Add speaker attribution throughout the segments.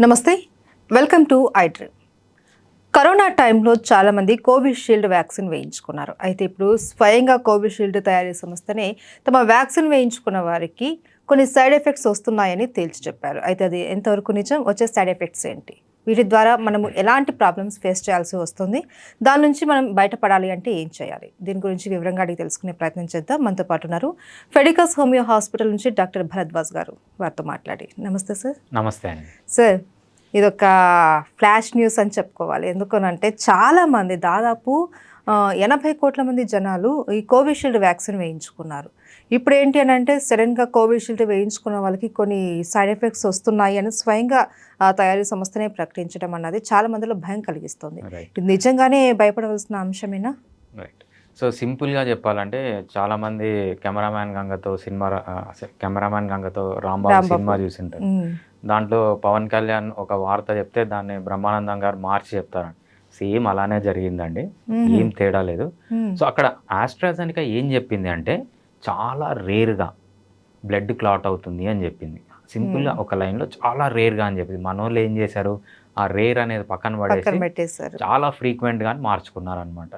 Speaker 1: నమస్తే, welcome to iDream. Corona టైంలో చాలామంది కోవిషీల్డ్ వ్యాక్సిన్ వేయించుకున్నారు. అయితే ఇప్పుడు స్వయంగా కోవిషీల్డ్ తయారీ సంస్థనే తమ వ్యాక్సిన్ వేయించుకున్న వారికి కొన్ని సైడ్ ఎఫెక్ట్స్ వస్తున్నాయని తేల్చి చెప్పారు. అయితే అది ఎంతవరకు నిజం, వచ్చే సైడ్ ఎఫెక్ట్స్ ఏంటి, వీటి ద్వారా మనము ఎలాంటి ప్రాబ్లమ్స్ ఫేస్ చేయాల్సి వస్తుంది, దాని నుంచి మనం బయటపడాలి అంటే ఏం చేయాలి, దీని గురించి వివరంగా అడిగి తెలుసుకునే ప్రయత్నం చేద్దాం. మనతో పాటు ఉన్నారు ఫెడికస్ హోమియో హాస్పిటల్ నుంచి డాక్టర్ భరద్వాజ్ గారు. వారితో మాట్లాడి. నమస్తే సార్.
Speaker 2: నమస్తే అండి.
Speaker 1: సార్, ఇదొక ఫ్లాష్ న్యూస్ అని చెప్పుకోవాలి. ఎందుకనంటే చాలామంది దాదాపు 80 కోట్ల మంది జనాలు ఈ కోవిషీల్డ్ వ్యాక్సిన్ వేయించుకున్నారు. ఇప్పుడు ఏంటి అని అంటే సడన్గా కోవిషీల్డ్ వేయించుకున్న వాళ్ళకి కొన్ని సైడ్ ఎఫెక్ట్స్ వస్తున్నాయి అని స్వయంగా తయారీ సంస్థనే ప్రకటించడం అన్నది చాలా మందిలో భయం కలిగిస్తుంది. ఇది నిజంగానే భయపడవలసిన అంశమేనా?
Speaker 2: రైట్. సో సింపుల్గా చెప్పాలంటే చాలామంది కెమెరామ్యాన్ గంగతో రాంబాబు సినిమా చూసింటారు. దాంట్లో పవన్ కళ్యాణ్ ఒక వార్త చెప్తే దాన్ని బ్రహ్మానందం గారు మార్చి చెప్తారు. సేమ్ అలానే జరిగిందండి, ఏం తేడా లేదు. సో అక్కడ ఆస్ట్రాజెనికా ఏం చెప్పింది అంటే చాలా రేర్గా బ్లడ్ క్లాట్ అవుతుంది అని చెప్పింది. సింపుల్గా ఒక లైన్లో చాలా రేర్గా అని చెప్పింది. మనోళ్ళు ఏం చేశారు, ఆ రేర్ అనేది పక్కన పడేసి చాలా ఫ్రీక్వెంట్గా మార్చుకున్నారు అనమాట.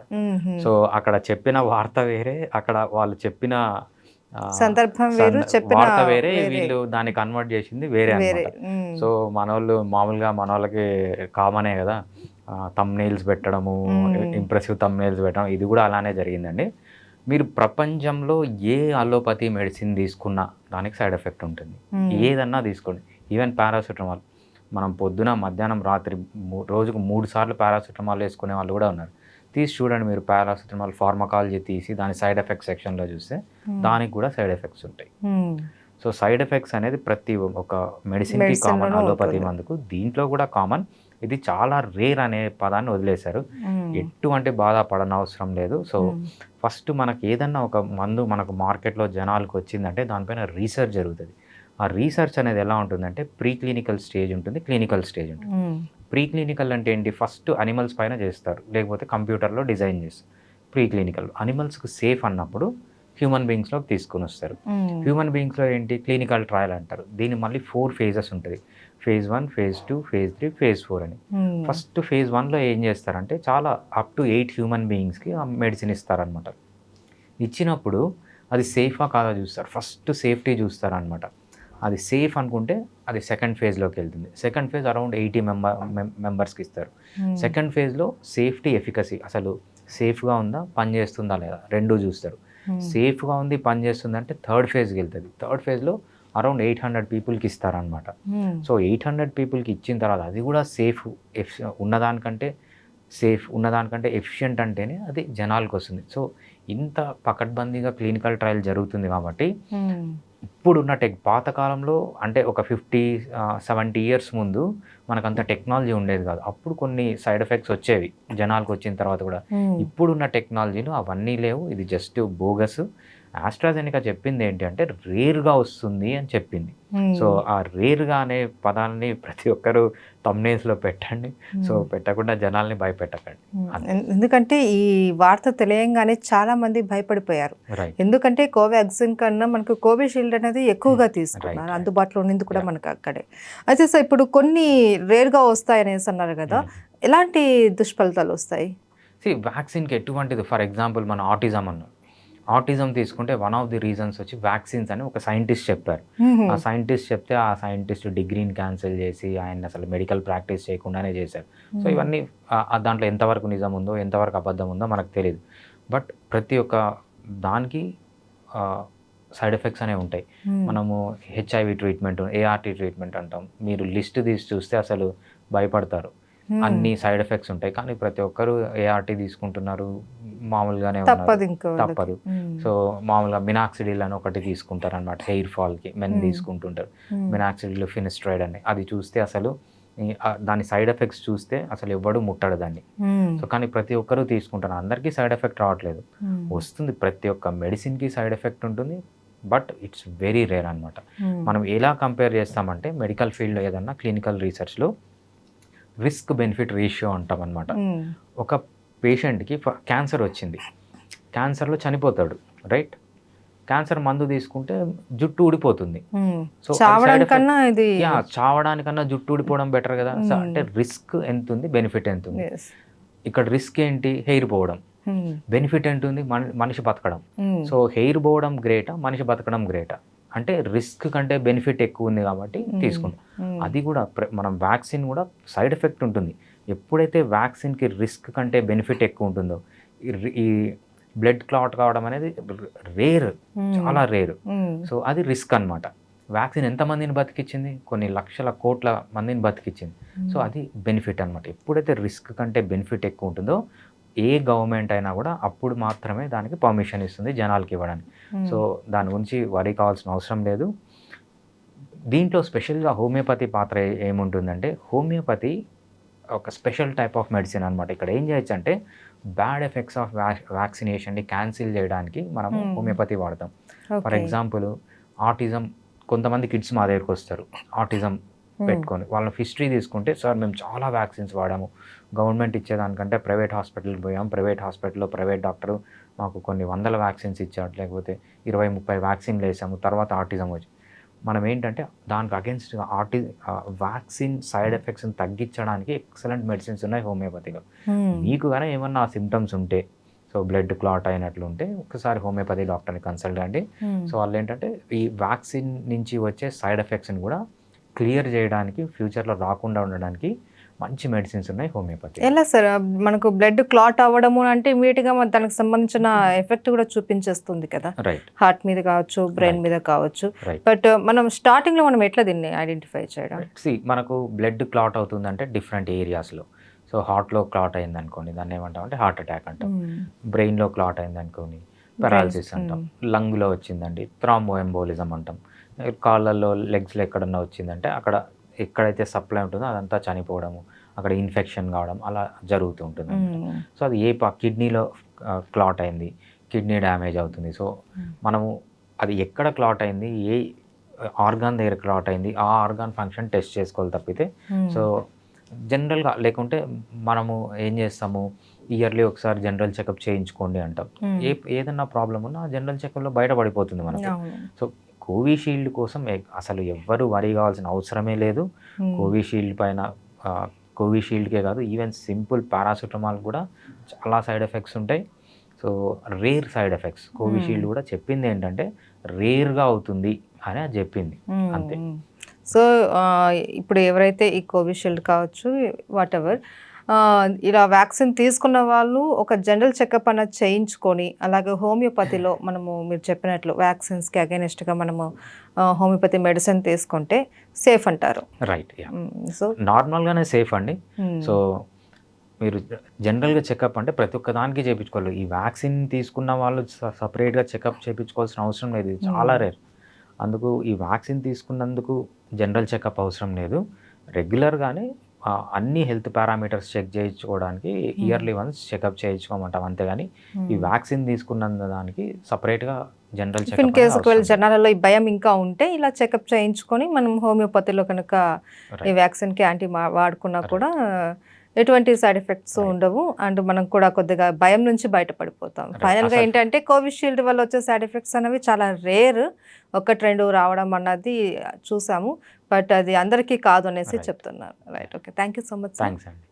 Speaker 2: సో అక్కడ చెప్పిన వార్త వేరే, అక్కడ వాళ్ళు చెప్పిన
Speaker 1: సందర్భం వేరు,
Speaker 2: వార్త వేరే, వీళ్ళు దాన్ని కన్వర్ట్ చేసింది వేరే అనమాట. సో మనోళ్ళు మామూలుగా మనోళ్ళకి కామనే కదా థంబ్నెయిల్స్ పెట్టడము, ఇంప్రెసివ్ థంబ్నెయిల్స్ పెట్టడం, ఇది కూడా అలానే జరిగిందండి. మీరు ప్రపంచంలో ఏ అలోపతి మెడిసిన్ తీసుకున్నా దానికి సైడ్ ఎఫెక్ట్ ఉంటుంది. ఏదన్నా తీసుకోండి, ఈవెన్ పారాసిటమాల్. మనం పొద్దున మధ్యాహ్నం రాత్రి రోజుకు 3 సార్లు పారాసిటమాల్ వేసుకునే వాళ్ళు కూడా ఉన్నారు. తీసి చూడండి మీరు, పారాసిటమాల్ ఫార్మకాలజీ తీసి దాని సైడ్ ఎఫెక్ట్ సెక్షన్లో చూస్తే దానికి కూడా సైడ్ ఎఫెక్ట్స్ ఉంటాయి. సో సైడ్ ఎఫెక్ట్స్ అనేది ప్రతి ఒక్క మెడిసిన్కి కామన్, అలోపతి మందుకు దీంట్లో కూడా కామన్. ఇది చాలా రేర్ అనే పదాన్ని వదిలేశారు. ఎటువంటి బాధ పడనవసరం లేదు. సో ఫస్ట్ మనకి ఏదన్నా ఒక మందు మనకు మార్కెట్లో జనాలకు వచ్చిందంటే దానిపైన రీసెర్చ్ జరుగుతుంది. ఆ రీసెర్చ్ అనేది ఎలా ఉంటుందంటే ప్రీ క్లినికల్ స్టేజ్ ఉంటుంది, క్లినికల్ స్టేజ్ ఉంటుంది. ప్రీ క్లినికల్ అంటే ఏంటి, ఫస్ట్ అనిమల్స్ పైన చేస్తారు, లేకపోతే కంప్యూటర్లో డిజైన్ చేస్తారు. ప్రీ క్లినికల్ అనిమల్స్కి సేఫ్ అన్నప్పుడు హ్యూమన్ బీయింగ్స్లోకి తీసుకుని వస్తారు. హ్యూమన్ బీయింగ్స్లో ఏంటి, క్లినికల్ ట్రయల్ అంటారు. దీని మళ్ళీ 4 ఫేజెస్ ఉంటుంది. phase 1, phase 2, phase 3, phase 4 అని. ఫస్ట్ phase 1లో ఏం చేస్తారంటే చాలా అప్ టు 8 హ్యూమన్ బీయింగ్స్కి ఆ మెడిసిన్ ఇస్తారనమాట. ఇచ్చినప్పుడు అది సేఫా కాదా చూస్తారు. ఫస్ట్ సేఫ్టీ చూస్తారనమాట. అది సేఫ్ అనుకుంటే అది సెకండ్ ఫేజ్లోకి వెళ్తుంది. సెకండ్ ఫేజ్ అరౌండ్ 80 మెంబర్స్కి ఇస్తారు. సెకండ్ ఫేజ్లో సేఫ్టీ, ఎఫికసీ, అసలు సేఫ్గా ఉందా, పని చేస్తుందా లేదా, రెండూ చూస్తారు. సేఫ్గా ఉంది, పని చేస్తుంది అంటే థర్డ్ ఫేజ్కి వెళ్తుంది. థర్డ్ ఫేజ్లో అరౌండ్ 800 పీపుల్కి ఇస్తారనమాట. సో 800 పీపుల్కి ఇచ్చిన తర్వాత అది కూడా సేఫ్ ఉన్నదానికంటే ఎఫిషియెంట్ అంటేనే అది జనాలకు వస్తుంది. సో ఇంత పకడ్బందీగా క్లినికల్ ట్రయల్ జరుగుతుంది కాబట్టి ఇప్పుడున్న పాతకాలంలో అంటే ఒక 50-70 ఇయర్స్ ముందు మనకంత టెక్నాలజీ ఉండేది కాదు. అప్పుడు కొన్ని సైడ్ ఎఫెక్ట్స్ వచ్చేవి జనాలకు వచ్చిన తర్వాత కూడా. ఇప్పుడున్న టెక్నాలజీలో అవన్నీ లేవు. ఇది జస్ట్ బోగస్. ఆస్ట్రాజెనికా చెప్పింది ఏంటి అంటే రేర్గా వస్తుంది అని చెప్పింది. సో ఆ రేర్గా అనే పదాలని ప్రతి ఒక్కరు థంబ్నెయిల్స్లో పెట్టండి. సో పెట్టకుండా జనాల్ని భయపెట్టకండి.
Speaker 1: ఎందుకంటే ఈ వార్త తెలియంగానే చాలా మంది భయపడిపోయారు. ఎందుకంటే కోవాక్సిన్ కన్నా మనకు కోవిషీల్డ్ అనేది ఎక్కువగా తీసుకున్నారు, అందుబాటులో ఉన్నది కూడా మనకు అక్కడే. అయితే సార్, ఇప్పుడు కొన్ని రేర్గా వస్తాయి అనేసి అన్నారు కదా, ఎలాంటి దుష్ఫలితాలు వస్తాయి?
Speaker 2: వ్యాక్సిన్కి ఎటువంటిది, ఫర్ ఎగ్జాంపుల్ మన ఆటిజం తీసుకుంటే వన్ ఆఫ్ ది రీజన్స్ వచ్చి వ్యాక్సిన్స్ అని ఒక సైంటిస్ట్ చెప్పారు. ఆ సైంటిస్ట్ చెప్తే ఆ సైంటిస్ట్ డిగ్రీని క్యాన్సిల్ చేసి ఆయన అసలు మెడికల్ ప్రాక్టీస్ చేయకుండానే చేశారు. సో ఇవన్నీ దాంట్లో ఎంతవరకు నిజం ఉందో ఎంతవరకు అబద్ధం ఉందో మనకు తెలియదు. బట్ ప్రతి ఒక్క దానికి సైడ్ ఎఫెక్ట్స్ అనేవి ఉంటాయి. మనము HIV ట్రీట్మెంట్, ART ట్రీట్మెంట్ అంటాం. మీరు లిస్ట్ తీసి చూస్తే అసలు భయపడతారు. అన్ని సైడ్ ఎఫెక్ట్స్ ఉంటాయి. కానీ ప్రతి ఒక్కరు ART తీసుకుంటున్నారు, మామూలుగానే తప్పదు. సో మామూలుగా మినాక్సిడిల్ అని ఒకటి తీసుకుంటారు అనమాట, హెయిర్ ఫాల్కి మెన్ తీసుకుంటుంటారు. మినాక్సిడిల్, ఫినిస్ట్రైడ్ అని, అది చూస్తే అసలు దాని సైడ్ ఎఫెక్ట్స్ చూస్తే అసలు ఎవ్వడు ముట్టడు దాన్ని. సో కానీ ప్రతి ఒక్కరు తీసుకుంటారు. అందరికీ సైడ్ ఎఫెక్ట్ రావట్లేదు, వస్తుంది. ప్రతి ఒక్క మెడిసిన్కి సైడ్ ఎఫెక్ట్ ఉంటుంది, బట్ ఇట్స్ వెరీ రేర్ అనమాట. మనం ఎలా కంపేర్ చేస్తామంటే మెడికల్ ఫీల్డ్లో ఏదన్నా క్లినికల్ రీసెర్చ్లో రిస్క్ బెనిఫిట్ రేషియో అంటాం అనమాట. ఒక పేషెంట్కి క్యాన్సర్ వచ్చింది, క్యాన్సర్లో చనిపోతాడు, రైట్? క్యాన్సర్ మందు తీసుకుంటే జుట్టు ఊడిపోతుంది. సో
Speaker 1: చావడానికన్నా ఇది
Speaker 2: చావడానికన్నా జుట్టు ఊడిపోవడం బెటర్ కదా. సో అంటే రిస్క్ ఎంత ఉంది, బెనిఫిట్ ఎంత ఉంది. ఇక్కడ రిస్క్ ఏంటి, హెయిర్ పోవడం. బెనిఫిట్ ఏంటుంది, మనిషి బతకడం. సో హెయిర్ పోవడం గ్రేటా, మనిషి బతకడం గ్రేటా అంటే రిస్క్ కంటే బెనిఫిట్ ఎక్కువ ఉంది కాబట్టి తీసుకుంటాం. అది కూడా మనం వ్యాక్సిన్ కూడా సైడ్ ఎఫెక్ట్ ఉంటుంది. ఎప్పుడైతే వ్యాక్సిన్కి రిస్క్ కంటే బెనిఫిట్ ఎక్కువ ఉంటుందో, ఈ బ్లడ్ క్లాట్ కావడం అనేది రేర్, చాలా రేర్. సో అది రిస్క్ అనమాట. వ్యాక్సిన్ ఎంతమందిని బతికిచ్చింది, కొన్ని లక్షల కోట్ల మందిని బతికిచ్చింది. సో అది బెనిఫిట్ అనమాట. ఎప్పుడైతే రిస్క్ కంటే బెనిఫిట్ ఎక్కువ ఉంటుందో ఏ గవర్నమెంట్ అయినా కూడా అప్పుడు మాత్రమే దానికి పర్మిషన్ ఇస్తుంది జనాలకి ఇవ్వడానికి. సో దాని గురించి వరి కావాల్సిన అవసరం లేదు. దీంట్లో స్పెషల్గా హోమియోపతి పాత్ర ఏముంటుందంటే, హోమియోపతి ఒక స్పెషల్ టైప్ ఆఫ్ మెడిసిన్ అనమాట. ఇక్కడ ఏం చేయొచ్చు అంటే బ్యాడ్ ఎఫెక్ట్స్ ఆఫ్ వ్యాక్సినేషన్ని క్యాన్సిల్ చేయడానికి మనం హోమియోపతి వాడతాం. ఫర్ ఎగ్జాంపుల్ ఆటిజం, కొంతమంది కిడ్స్ మా దగ్గరికి వస్తారు ఆటిజం పెట్టుకొని. వాళ్ళ హిస్టరీ తీసుకుంటే, సార్ మేము చాలా వ్యాక్సిన్స్ వాడాము, గవర్నమెంట్ ఇచ్చేదానికంటే ప్రైవేట్ హాస్పిటల్కి పోయాం, ప్రైవేట్ హాస్పిటల్లో ప్రైవేట్ డాక్టరు మాకు కొన్ని వందల వ్యాక్సిన్స్ ఇచ్చాడు, లేకపోతే 20-30 వ్యాక్సిన్లు వేసాము, తర్వాత ఆటిజం వచ్చి. మనం ఏంటంటే దానికి అగెన్స్ట్గా వ్యాక్సిన్ సైడ్ ఎఫెక్ట్స్ని తగ్గించడానికి ఎక్సలెంట్ మెడిసిన్స్ ఉన్నాయి హోమియోపతిలో. మీకు కానీ ఏమన్నా ఆ సిమ్టమ్స్ ఉంటే, సో బ్లడ్ క్లాట్ అయినట్లు ఉంటే ఒకసారి హోమియోపతి డాక్టర్ని కన్సల్ట్ అండి. సో వాళ్ళు ఏంటంటే ఈ వ్యాక్సిన్ నుంచి వచ్చే సైడ్ ఎఫెక్ట్స్ని కూడా క్లియర్ చేయడానికి, ఫ్యూచర్లో రాకుండా ఉండడానికి మంచి మెడిసిన్స్ ఉన్నాయి హోమియోపతి.
Speaker 1: ఎలా సార్ మనకు బ్లడ్ క్లాట్ అవ్వడము అంటే ఇమీడియట్గా దానికి సంబంధించిన ఎఫెక్ట్ కూడా చూపించేస్తుంది కదా,
Speaker 2: రైట్.
Speaker 1: హార్ట్ మీద కావచ్చు, బ్రెయిన్ మీద కావచ్చు. బట్ మనం స్టార్టింగ్లో మనం ఎట్లా దీన్ని ఐడెంటిఫై చేయడం?
Speaker 2: మనకు బ్లడ్ క్లాట్ అవుతుందంటే డిఫరెంట్ ఏరియాస్లో. సో హార్ట్లో క్లాట్ అయింది అనుకోండి, దాన్ని ఏమంటాం అంటే హార్ట్ అటాక్ అంటాం. బ్రెయిన్లో క్లాట్ అయింది అనుకోండి, పెరాలసిస్ అంటాం. లంగ్లో వచ్చిందండి, థ్రాంబోఎంబోలిజం అంటాం. కాళ్ళల్లో, లెగ్స్లో ఎక్కడన్నా వచ్చిందంటే అక్కడ ఎక్కడైతే సప్లై ఉంటుందో అదంతా చనిపోవడము, అక్కడ ఇన్ఫెక్షన్ కావడం అలా జరుగుతూ ఉంటుంది. సో అది కిడ్నీలో క్లాట్ అయింది, కిడ్నీ డ్యామేజ్ అవుతుంది. సో మనము అది ఎక్కడ క్లాట్ అయింది, ఏ ఆర్గాన్ దగ్గర క్లాట్ అయింది, ఆ ఆర్గాన్ ఫంక్షన్ టెస్ట్ చేసుకోవాలి తప్పితే. సో జనరల్గా లేకుంటే మనము ఏం చేస్తాము, ఇయర్లీ ఒకసారి జనరల్ చెకప్ చేయించుకోండి అంటాం. ఏదన్నా ప్రాబ్లం ఉన్నా జనరల్ చెకప్లో బయటపడిపోతుంది మనకి. సో కోవిషీల్డ్ కోసం అసలు ఎవ్వరు వరి కావాల్సిన అవసరమే లేదు. కోవిషీల్డ్ పైన, కోవిషీల్డ్కే కాదు, ఈవెన్ సింపుల్ పారాసిటమాల్ కూడా చాలా సైడ్ ఎఫెక్ట్స్ ఉంటాయి. So rare side effects. Covishield కూడా చెప్పింది ఏంటంటే రేర్గా అవుతుంది అని అది చెప్పింది, అంతే.
Speaker 1: సో ఇప్పుడు ఎవరైతే ఈ కోవిషీల్డ్ కావచ్చు, వాట్ ఎవర్ ఇలా వ్యాక్సిన్ తీసుకున్న వాళ్ళు ఒక జనరల్ చెకప్ అన్నది చేయించుకొని, అలాగే హోమియోపతిలో మనము మీరు చెప్పినట్లు వ్యాక్సిన్స్కి అగైనెస్ట్గా మనము హోమియోపతి మెడిసిన్ తీసుకుంటే సేఫ్ అంటారు,
Speaker 2: రైట్? సో నార్మల్గానే సేఫ్ అండి. సో మీరు జనరల్గా చెకప్ అంటే ప్రతి ఒక్క దానికి చేయించుకోవాలి. ఈ వ్యాక్సిన్ తీసుకున్న వాళ్ళు సపరేట్గా చెకప్ చేయించుకోవాల్సిన అవసరం లేదు, ఇది చాలా రేర్. అందుకు ఈ వ్యాక్సిన్ తీసుకున్నందుకు జనరల్ చెకప్ అవసరం లేదు. రెగ్యులర్గానే అన్ని హెల్త్ పారామీటర్స్ చెక్ చేయించుకోవడానికి ఇయర్లీ వన్స్ చెకప్ చేయించుకోమంటాం, అంతేగాని ఈ వ్యాక్సిన్ తీసుకున్న దానికి సపరేట్గా జనరల్ చెకప్.
Speaker 1: ఇన్ కేసు ఒకవేళ జనాలలో ఈ భయం ఇంకా ఉంటే ఇలా చెకప్ చేయించుకొని మనం హోమియోపతిలో కనుక ఈ వ్యాక్సిన్కి యాంటీ వాడుకున్నా కూడా ఎటువంటి సైడ్ ఎఫెక్ట్స్ ఉండవు. అండ్ మనం కూడా కొద్దిగా భయం నుంచి బయటపడిపోతాం. ఫైనల్గా ఏంటంటే కోవిషీల్డ్ వల్ల వచ్చే సైడ్ ఎఫెక్ట్స్ అనేవి చాలా రేర్, 1-2 రావడం అన్నది చూసాము. బట్ అది అందరికీ కాదు అనేసి చెప్తున్నారు, right? Okay, thank you so much.
Speaker 2: Thanks అండి.